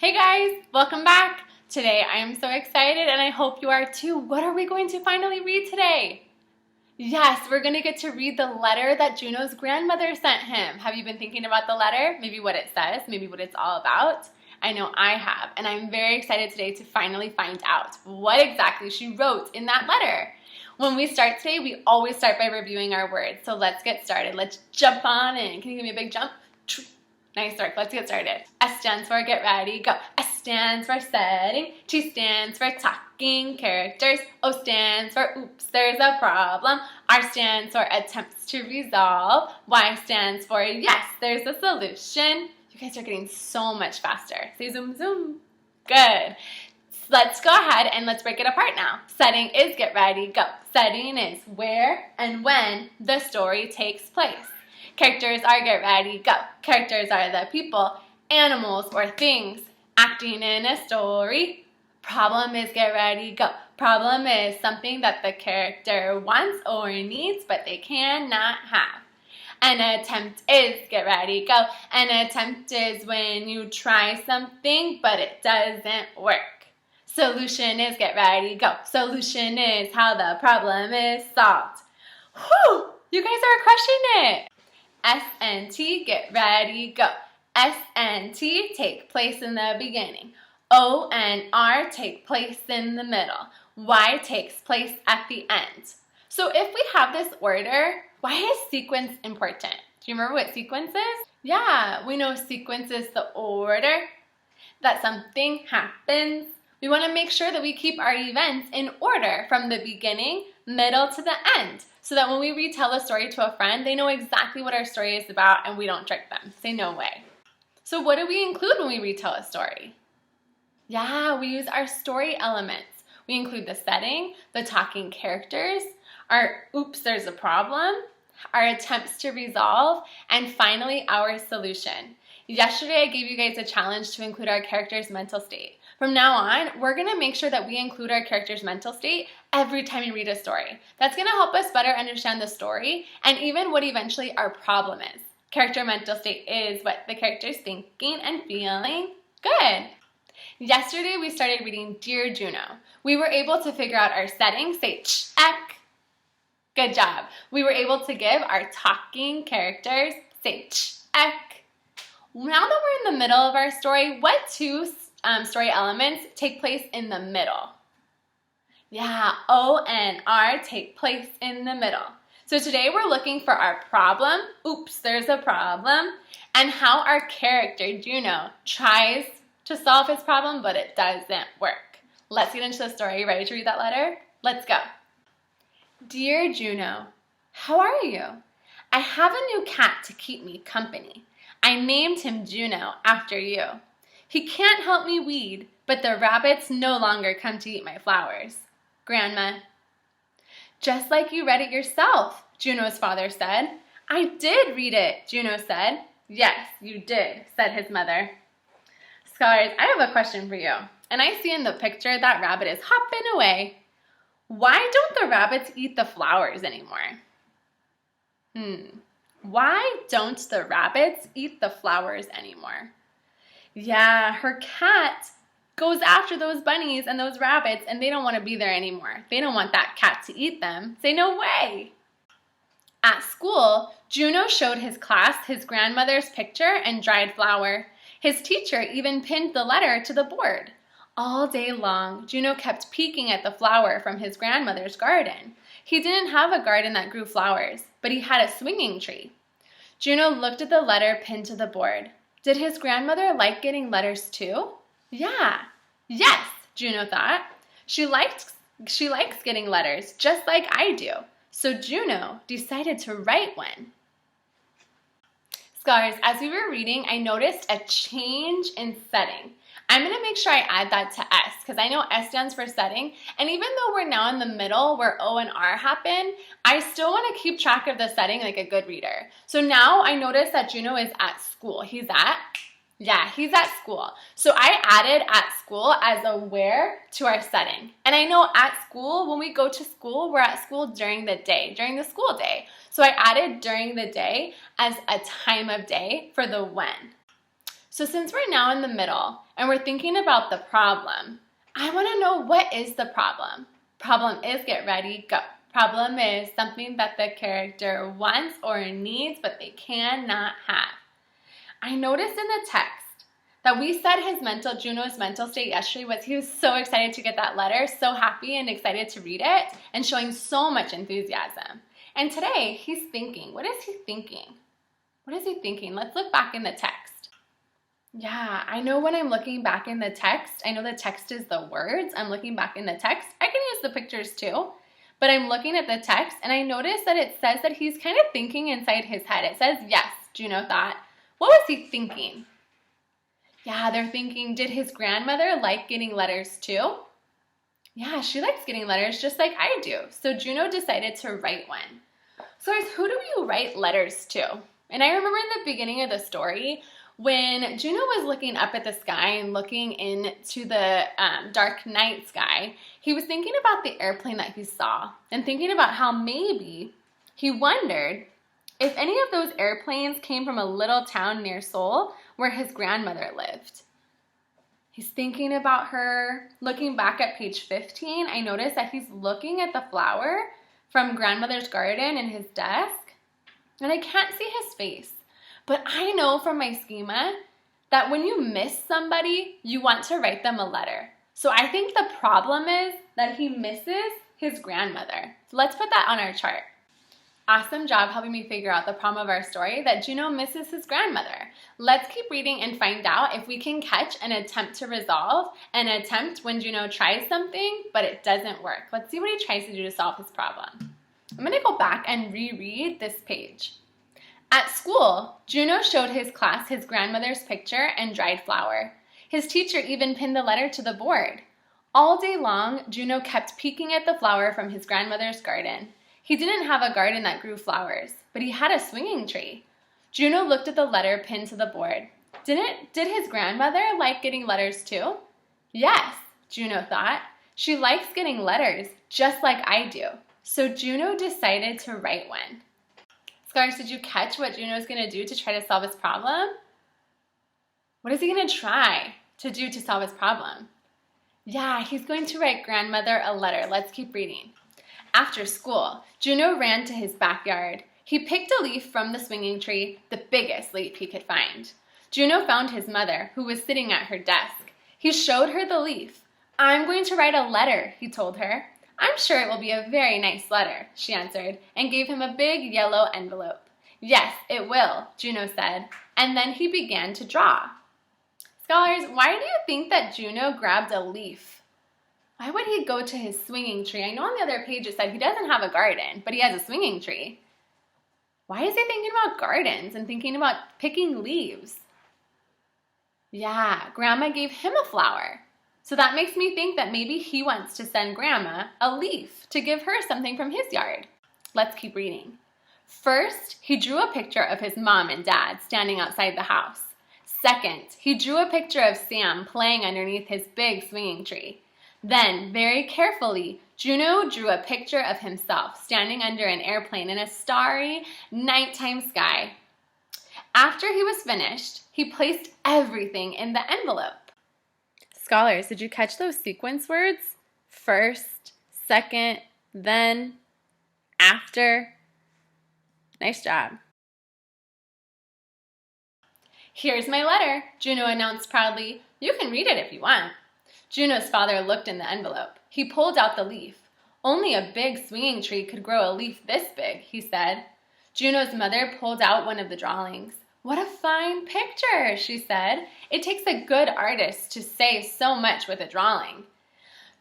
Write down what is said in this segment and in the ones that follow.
Hey guys, welcome back. Today I am so excited and I hope you are too. What are we going to finally read today? Yes, we're going to get to read the letter that Juno's grandmother sent him. Have you been thinking about the letter? Maybe what it says, maybe what it's all about? I know I have, and I'm very excited today to finally find out what exactly she wrote in that letter. When we start today, we always start by reviewing our words. So let's get started. Let's jump on in. Can you give me a big jump? Nice work. Let's get started. S stands for get ready, go. S stands for setting. T stands for talking characters. O stands for oops, there's a problem. R stands for attempts to resolve. Y stands for yes, there's a solution. You guys are getting so much faster. Say zoom, zoom. Good. Let's go ahead and let's break it apart now. Setting is get ready, go. Setting is where and when the story takes place. Characters are get ready, go. Characters are the people, animals, or things acting in a story. Problem is get ready, go. Problem is something that the character wants or needs, but they cannot have. An attempt is get ready, go. An attempt is when you try something, but it doesn't work. Solution is get ready, go. Solution is how the problem is solved. Whew! You guys are crushing it! S and T, get ready, go. S and T take place in the beginning. O and R take place in the middle. Y takes place at the end. So if we have this order, why is sequence important? Do you remember what sequence is? Yeah, we know sequence is the order that something happens. We want to make sure that we keep our events in order from the beginning, middle to the end, so that when we retell a story to a friend, they know exactly what our story is about and we don't trick them. Say no way. So what do we include when we retell a story? Yeah, we use our story elements. We include the setting, the talking characters, our oops, there's a problem, our attempts to resolve, and finally our solution. Yesterday, I gave you guys a challenge to include our character's mental state. From now on, we're going to make sure that we include our character's mental state every time we read a story. That's going to help us better understand the story and even what eventually our problem is. Character mental state is what the character's thinking and feeling. Good. Yesterday, we started reading Dear Juno. We were able to figure out our setting, say check. Good job. We were able to give our talking characters, say check. Now that we're in the middle of our story, what two story elements take place in the middle? Yeah, O and R take place in the middle. So today we're looking for our problem, oops, there's a problem, and how our character, Juno, tries to solve his problem, but it doesn't work. Let's get into the story. Ready to read that letter? Let's go. Dear Juno, how are you? I have a new cat to keep me company. I named him Juno after you. He can't help me weed, but the rabbits no longer come to eat my flowers. Grandma. Just like you read it yourself, Juno's father said. I did read it, Juno said. Yes, you did, said his mother. Scholars, I have a question for you. And I see in the picture that rabbit is hopping away. Why don't the rabbits eat the flowers anymore? Why don't the rabbits eat the flowers anymore? Yeah, her cat goes after those bunnies and those rabbits and they don't want to be there anymore. They don't want that cat to eat them. Say no way. At school, Juno showed his class his grandmother's picture and dried flower. His teacher even pinned the letter to the board. All day long, Juno kept peeking at the flower from his grandmother's garden. He didn't have a garden that grew flowers, but he had a swinging tree. Juno looked at the letter pinned to the board. Did his grandmother like getting letters too? Yeah. Yes, Juno thought. She likes getting letters, just like I do. So Juno decided to write one. Scholars, as we were reading, I noticed a change in setting. I'm going to make sure I add that to S because I know S stands for setting. And even though we're now in the middle where O and R happen, I still want to keep track of the setting like a good reader. So now I notice that Juno is at school. He's at school. So I added at school as a where to our setting. And I know at school, when we go to school, we're at school during the day, during the school day. So I added during the day as a time of day for the when. So since we're now in the middle and we're thinking about the problem. I want to know, what is the problem? Problem is, get ready, go. Problem is something that the character wants or needs, but they cannot have. I noticed in the text that we said Juno's mental state yesterday was he was so excited to get that letter, so happy and excited to read it, and showing so much enthusiasm. And today, he's thinking. What is he thinking? What is he thinking? Let's look back in the text. Yeah, I know when I'm looking back in the text, I know the text is the words. I'm looking back in the text. I can use the pictures too, but I'm looking at the text, and I notice that it says that he's kind of thinking inside his head. It says, yes, Juno thought. What was he thinking? Yeah, they're thinking, did his grandmother like getting letters too? Yeah, she likes getting letters just like I do. So Juno decided to write one. So guys, who do you write letters to? And I remember in the beginning of the story, when Juno was looking up at the sky and looking into the dark night sky, he was thinking about the airplane that he saw and thinking about how maybe he wondered if any of those airplanes came from a little town near Seoul where his grandmother lived. He's thinking about her. Looking back at page 15, I noticed that he's looking at the flower from grandmother's garden in his desk, and I can't see his face. But I know from my schema that when you miss somebody, you want to write them a letter. So I think the problem is that he misses his grandmother. So let's put that on our chart. Awesome job helping me figure out the problem of our story, that Juno misses his grandmother. Let's keep reading and find out if we can catch an attempt to resolve, an attempt when Juno tries something, but it doesn't work. Let's see what he tries to do to solve his problem. I'm going to go back and reread this page. At school, Juno showed his class his grandmother's picture and dried flower. His teacher even pinned the letter to the board. All day long, Juno kept peeking at the flower from his grandmother's garden. He didn't have a garden that grew flowers, but he had a swinging tree. Juno looked at the letter pinned to the board. Did his grandmother like getting letters too? Yes, Juno thought. She likes getting letters, just like I do. So Juno decided to write one. Scholars, did you catch what Juno's going to do to try to solve his problem? What is he going to try to do to solve his problem? Yeah, he's going to write grandmother a letter. Let's keep reading. After school, Juno ran to his backyard. He picked a leaf from the swinging tree, the biggest leaf he could find. Juno found his mother, who was sitting at her desk. He showed her the leaf. I'm going to write a letter, he told her. I'm sure it will be a very nice letter, she answered, and gave him a big yellow envelope. Yes, it will, Juno said, and then he began to draw. Scholars, why do you think that Juno grabbed a leaf? Why would he go to his swinging tree? I know on the other page it said he doesn't have a garden, but he has a swinging tree. Why is he thinking about gardens and thinking about picking leaves? Yeah, Grandma gave him a flower. So that makes me think that maybe he wants to send Grandma a leaf to give her something from his yard. Let's keep reading. First, he drew a picture of his mom and dad standing outside the house. Second, he drew a picture of Sam playing underneath his big swinging tree. Then, very carefully, Juno drew a picture of himself standing under an airplane in a starry nighttime sky. After he was finished, he placed everything in the envelope. Scholars, did you catch those sequence words? First, second, then, after. Nice job. Here's my letter, Juno announced proudly. You can read it if you want. Juno's father looked in the envelope. He pulled out the leaf. Only a big swinging tree could grow a leaf this big, he said. Juno's mother pulled out one of the drawings. What a fine picture, she said. It takes a good artist to say so much with a drawing.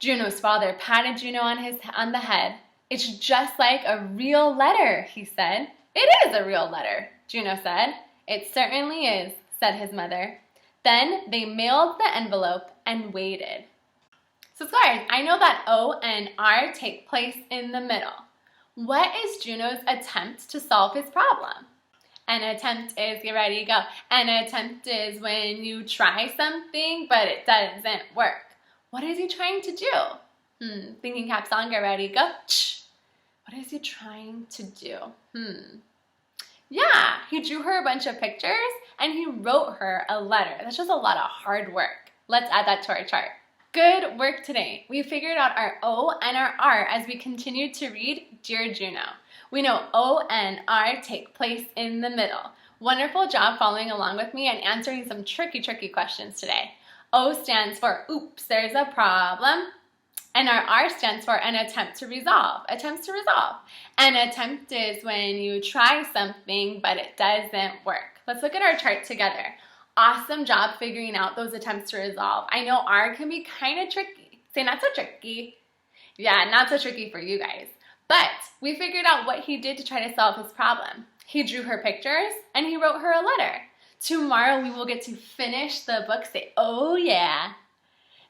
Juno's father patted Juno on the head. It's just like a real letter, he said. It is a real letter, Juno said. It certainly is, said his mother. Then they mailed the envelope and waited. So scholars, I know that O and R take place in the middle. What is Juno's attempt to solve his problem? An attempt is, get ready, go. An attempt is when you try something, but it doesn't work. What is he trying to do? Thinking caps on, get ready, go. What is he trying to do? Yeah, he drew her a bunch of pictures and he wrote her a letter. That's just a lot of hard work. Let's add that to our chart. Good work today. We figured out our O and our R as we continued to read Dear Juno. We know O and R take place in the middle. Wonderful job following along with me and answering some tricky questions today. O stands for oops, there's a problem. And our R stands for an attempt to resolve. Attempts to resolve. An attempt is when you try something but it doesn't work. Let's look at our chart together. Awesome job figuring out those attempts to resolve. I know R can be kind of tricky. Say not so tricky. Yeah, not so tricky for you guys. But we figured out what he did to try to solve his problem. He drew her pictures and he wrote her a letter. Tomorrow we will get to finish the book. Say, oh yeah.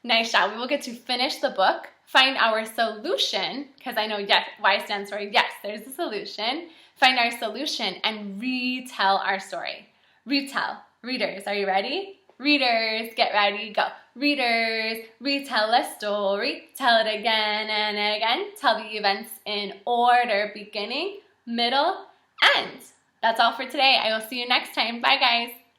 Nice job. We will get to finish the book, find our solution, because I know yes, Y stands for yes, there's a solution. Find our solution and retell our story. Retell. Readers, are you ready? Readers, get ready, go. Readers, retell a story. Tell it again and again. Tell the events in order, beginning, middle, end. That's all for today. I will see you next time. Bye, guys.